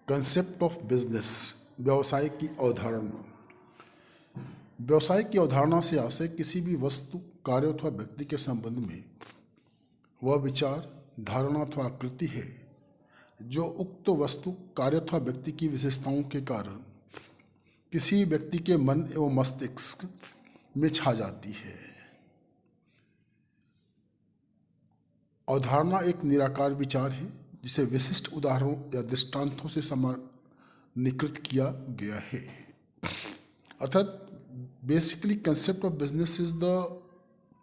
Concept of business, व्यवसाय की अवधारणा। व्यवसाय की अवधारणा से आशय किसी भी वस्तु, कार्य अथवा व्यक्ति के संबंध में वह विचार, धारणा अथवा आकृति है जो उक्त वस्तु, कार्य अथवा व्यक्ति की विशेषताओं के कारण किसी व्यक्ति के मन एवं मस्तिष्क में छा जाती है। अवधारणा एक निराकार विचार है जिसे विशिष्ट उदाहरणों या दृष्टांतों से सामान्यीकृत किया गया है। अर्थात basically concept of business is the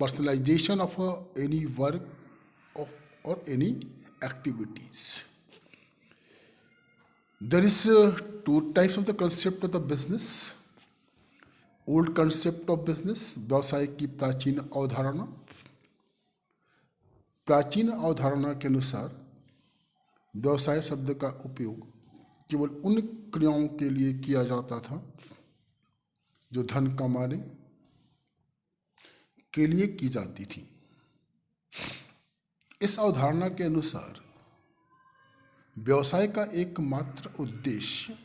personalisation of any work or any activities. There is two types of the concept of the business. Old concept of business, व्यवसाय की प्राचीन अवधारणा। प्राचीन अवधारणा के अनुसार व्यवसाय शब्द का उपयोग केवल उन क्रियाओं के लिए किया जाता था जो धन कमाने के लिए की जाती थी। इस अवधारणा के अनुसार व्यवसाय का एकमात्र उद्देश्य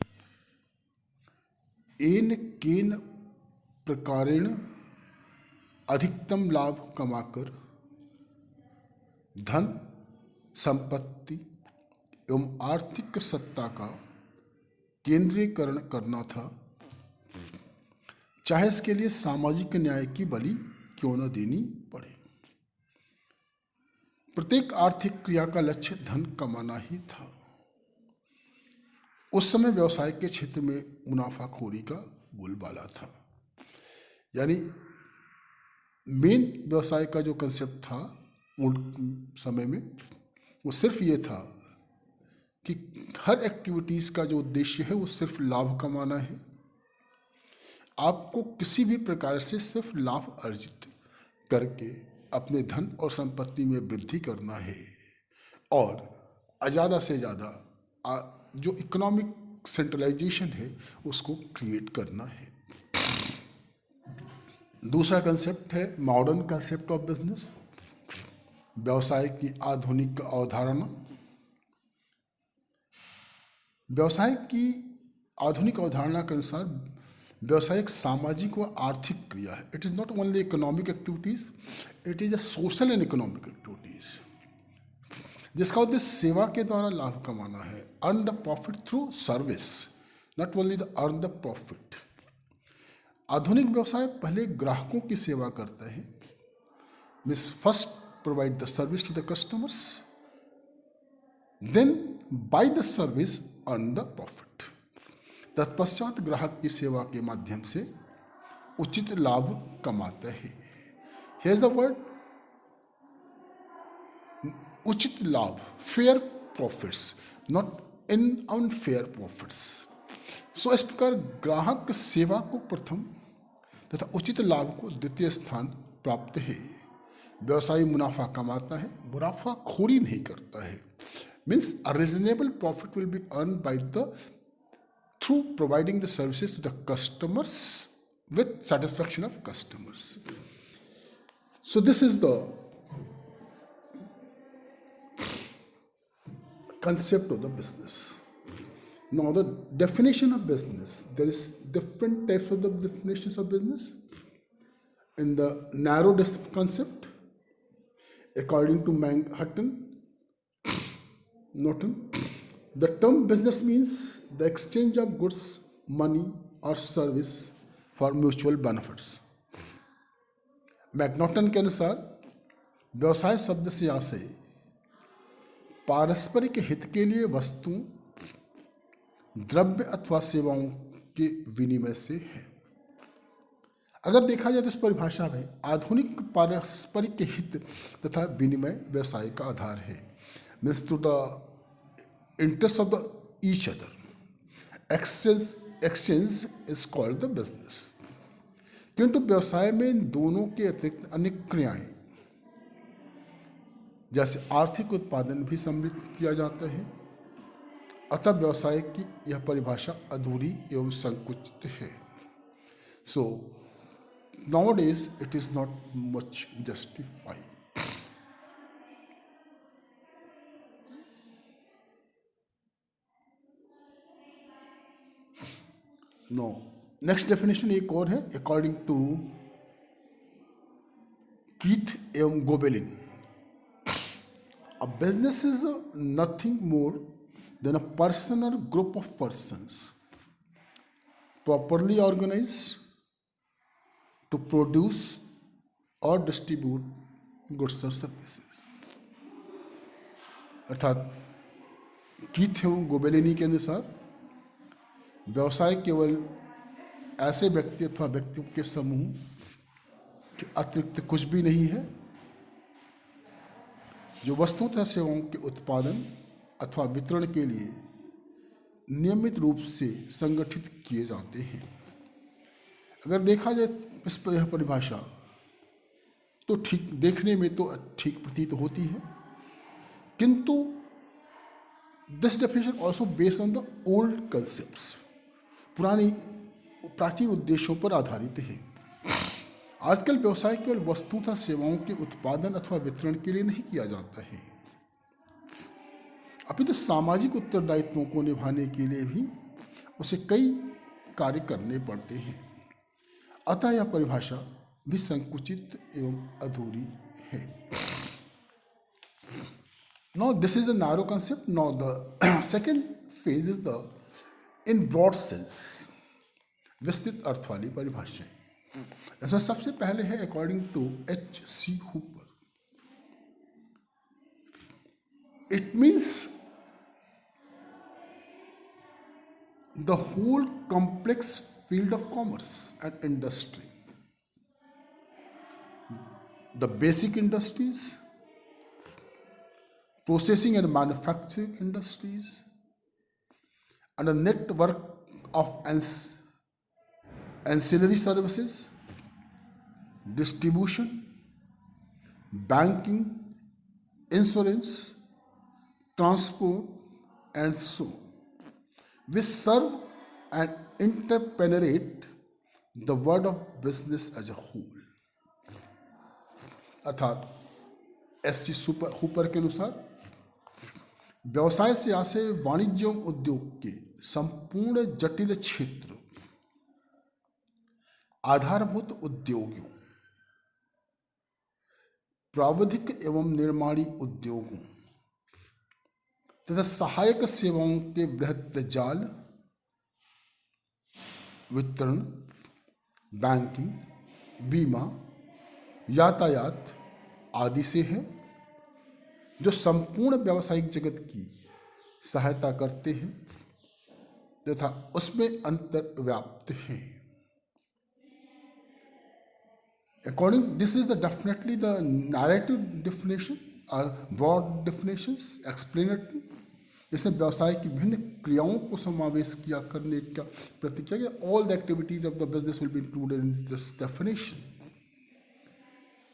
एन केन प्रकारेण अधिकतम लाभ कमाकर धन, संपत्ति एवं आर्थिक सत्ता का केंद्रीकरण करना था, चाहे इसके लिए सामाजिक न्याय की बलि क्यों न देनी पड़े। प्रत्येक आर्थिक क्रिया का लक्ष्य धन कमाना ही था। उस समय व्यवसाय के क्षेत्र में मुनाफाखोरी का बोलबाला था। यानी मेन व्यवसाय का जो कंसेप्ट था ओल्ड समय में, वो सिर्फ ये था कि हर एक्टिविटीज़ का जो उद्देश्य है वो सिर्फ लाभ कमाना है। आपको किसी भी प्रकार से सिर्फ लाभ अर्जित करके अपने धन और संपत्ति में वृद्धि करना है और ज़्यादा से ज़्यादा जो इकोनॉमिक सेंट्रलाइजेशन है उसको क्रिएट करना है। दूसरा कंसेप्ट है मॉडर्न कंसेप्ट ऑफ बिजनेस, व्यवसाय की आधुनिक अवधारणा। व्यवसाय की आधुनिक अवधारणा के अनुसार व्यवसाय एक सामाजिक व आर्थिक क्रिया है। It is not only economic activities, it is a social and economic activities, जिसका उद्देश्य सेवा के द्वारा लाभ कमाना है। Earn the profit through service, not only the earn the profit. आधुनिक व्यवसाय पहले ग्राहकों की सेवा करता है, means first provide the service to the customers, then by the service earn the profit. तत्पश्चात ग्राहक की सेवा के माध्यम से उचित लाभ कमाता है। हियर इज द वर्ड उचित लाभ, fair profits, not in unfair profits. So इस प्रकार ग्राहक सेवा को प्रथम तथा उचित लाभ को द्वितीय स्थान प्राप्त है। व्यवसायी मुनाफा कमाता है, मुनाफाखोरी नहीं करता है। Means a reasonable profit will be earn by the through providing the services to the customers with satisfaction of customers. So this is the concept of the business. Now the definition of business, there is different types of the definitions of business. In the narrow concept, according to Norton, the term business means the exchange of goods, money or service for mutual benefits. McNaughton के अनुसार व्यवसाय शब्द से आशय पारस्परिक हित के लिए वस्तुओं, द्रव्य अथवा सेवाओं के विनिमय से है। अगर देखा जाए तो इस परिभाषा में आधुनिक पारस्परिक हित तथा विनिमय व्यवसाय का आधार है। Means to the interest of the each other. Exchange is called the business. किंतु व्यवसाय में दोनों के अतिरिक्त अन्य क्रियाएं जैसे आर्थिक उत्पादन भी सम्मिलित किया जाता है। अतः व्यवसाय की यह परिभाषा अधूरी एवं संकुचित है। So nowadays it is not much justified. No, next definition एक और है अकॉर्डिंग टू कीथ एवं Gubellini. A business is nothing more than a person or group of persons properly organized to produce or distribute goods or services। अर्थात Keith एवं गोबेलिनी के अनुसार व्यवसाय केवल ऐसे व्यक्ति अथवा व्यक्तियों के समूह के अतिरिक्त कुछ भी नहीं है जो वस्तुओं तथा सेवाओं के उत्पादन अथवा वितरण के लिए नियमित रूप से संगठित किए जाते हैं। अगर देखा जाए इस पर यह परिभाषा तो ठीक देखने में तो ठीक प्रतीत होती है, किंतु this definition also based on the old concepts, पुरानी प्राचीन उद्देश्यों पर आधारित है। आजकल व्यवसाय केवल वस्तुओं तथा सेवाओं के उत्पादन अथवा वितरण के लिए नहीं किया जाता है, अपितु सामाजिक उत्तरदायित्वों को निभाने के लिए भी उसे कई कार्य करने पड़ते हैं। अतः यह परिभाषा भी संकुचित एवं अधूरी है। Now this is a narrow concept. Now the second phase is the in broad sense, विस्तृत अर्थ वाली परिभाषाएं। इसमें सबसे पहले है according to H.C. Hooper, it means the whole complex field of commerce and industry, the basic industries, processing and manufacturing industries, and a network of ancillary services, distribution, banking, insurance, transport, and so on, which serve and interpenetrate the world of business as a whole। अर्थात SC. Hooper के अनुसार व्यवसाय से आशय वाणिज्य एवं उद्योग के संपूर्ण जटिल क्षेत्र, आधारभूत उद्योगों, प्राविधिक एवं निर्माणी उद्योगों तथा सहायक सेवाओं के बृहत जाल, वितरण, बैंकिंग, बीमा, यातायात आदि से है, जो संपूर्ण व्यावसायिक जगत की सहायता करते हैं तथा उसमें अंतर्व्याप्त हैं। According, this is the definitely the narrative definition or broad definitions explanatory। इसमें व्यवसाय की विभिन्न क्रियाओं को समावेश किया करने का प्रतिक्रिया कि all the activities of the business will be included in this definition।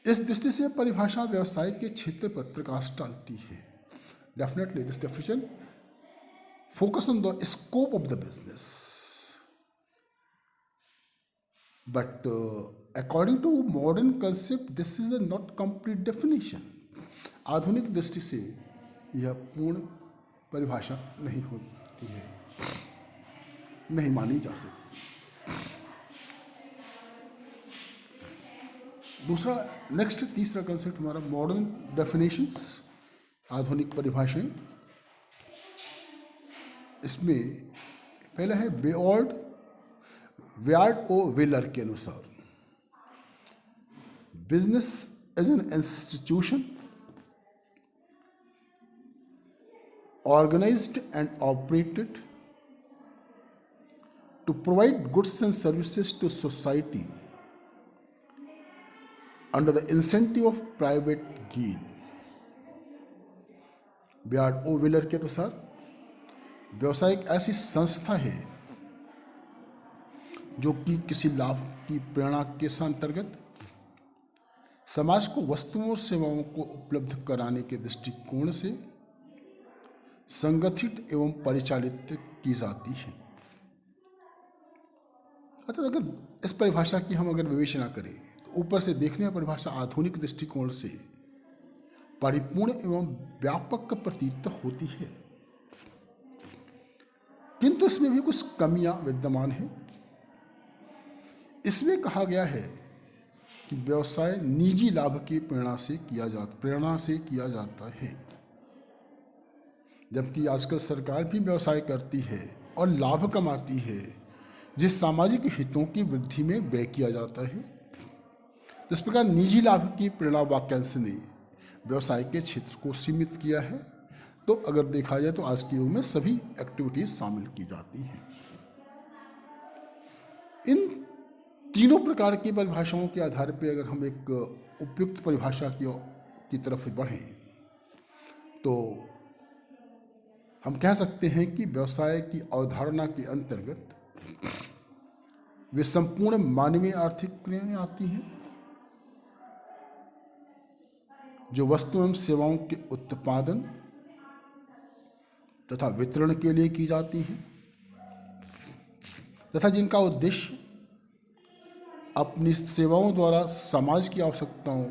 इस दृष्टि से परिभाषा व्यवसाय के क्षेत्र पर प्रकाश डालती है। Definitely this definition focus on the scope of the business, but according to modern concept this is a not complete definition। आधुनिक दृष्टि से यह पूर्ण परिभाषा नहीं होती है, नहीं मानी जा सकती। दूसरा नेक्स्ट तीसरा कंसेप्ट हमारा मॉडर्न डेफिनेशंस, आधुनिक परिभाषाएं। इसमें पहला है बेयर्ड ओ वेलर के अनुसार business as an institution organized and operated to provide goods and services to society under the incentive of private gain। Baird O Wheeler के अनुसार व्यवसाय एक ऐसी संस्था है जो कि किसी लाभ की प्रेरणा के अंतर्गत समाज को वस्तुओं और सेवाओं को उपलब्ध कराने के दृष्टिकोण से संगठित एवं परिचालित की जाती है। अगर इस परिभाषा की हम अगर विवेचना करें तो ऊपर से देखने में परिभाषा आधुनिक दृष्टिकोण से परिपूर्ण एवं व्यापक प्रतीत होती है, किंतु इसमें भी कुछ कमियां विद्यमान हैं। इसमें कहा गया है कि व्यवसाय निजी लाभ की प्रेरणा से किया जाता है, जबकि आजकल सरकार भी व्यवसाय करती है और लाभ कमाती है, जिस सामाजिक हितों की वृद्धि में व्यय किया जाता है। इस प्रकार निजी लाभ की प्रेरणा वाक्यांश ने व्यवसाय के क्षेत्र को सीमित किया है। तो अगर देखा जाए तो आज के युग में सभी एक्टिविटीज शामिल की जाती हैं। इन तीनों प्रकार की परिभाषाओं के आधार पर अगर हम एक उपयुक्त परिभाषा की तरफ बढ़ें तो हम कह सकते हैं कि व्यवसाय की अवधारणा के अंतर्गत वे संपूर्ण मानवीय आर्थिक क्रियाएं आती हैं जो वस्तु एवं सेवाओं के उत्पादन तथा वितरण के लिए की जाती हैं तथा जिनका उद्देश्य अपनी सेवाओं द्वारा समाज की आवश्यकताओं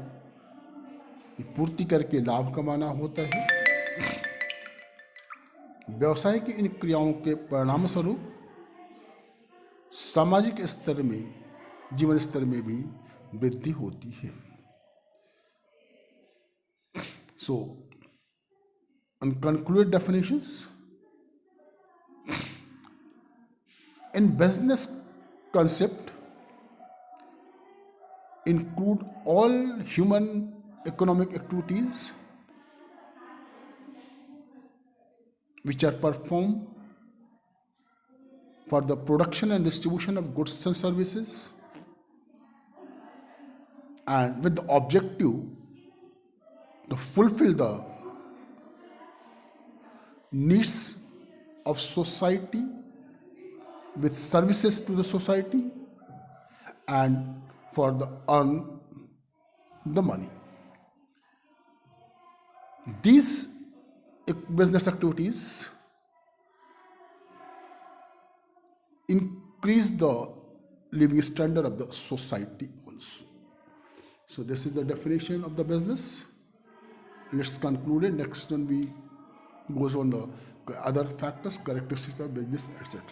की पूर्ति करके लाभ कमाना होता है। व्यवसाय की इन क्रियाओं के परिणाम स्वरूप सामाजिक स्तर में, जीवन स्तर में भी वृद्धि होती है। So, unconcluded definitions. In business concept include all human economic activities which are performed for the production and distribution of goods and services, and with the objective to fulfill the needs of society with services to the society and for the earn the money. These business activities increase the living standard of the society also. So this is the definition of the business. Let's conclude it. Next one we goes on the other factors, characteristics of business, etc.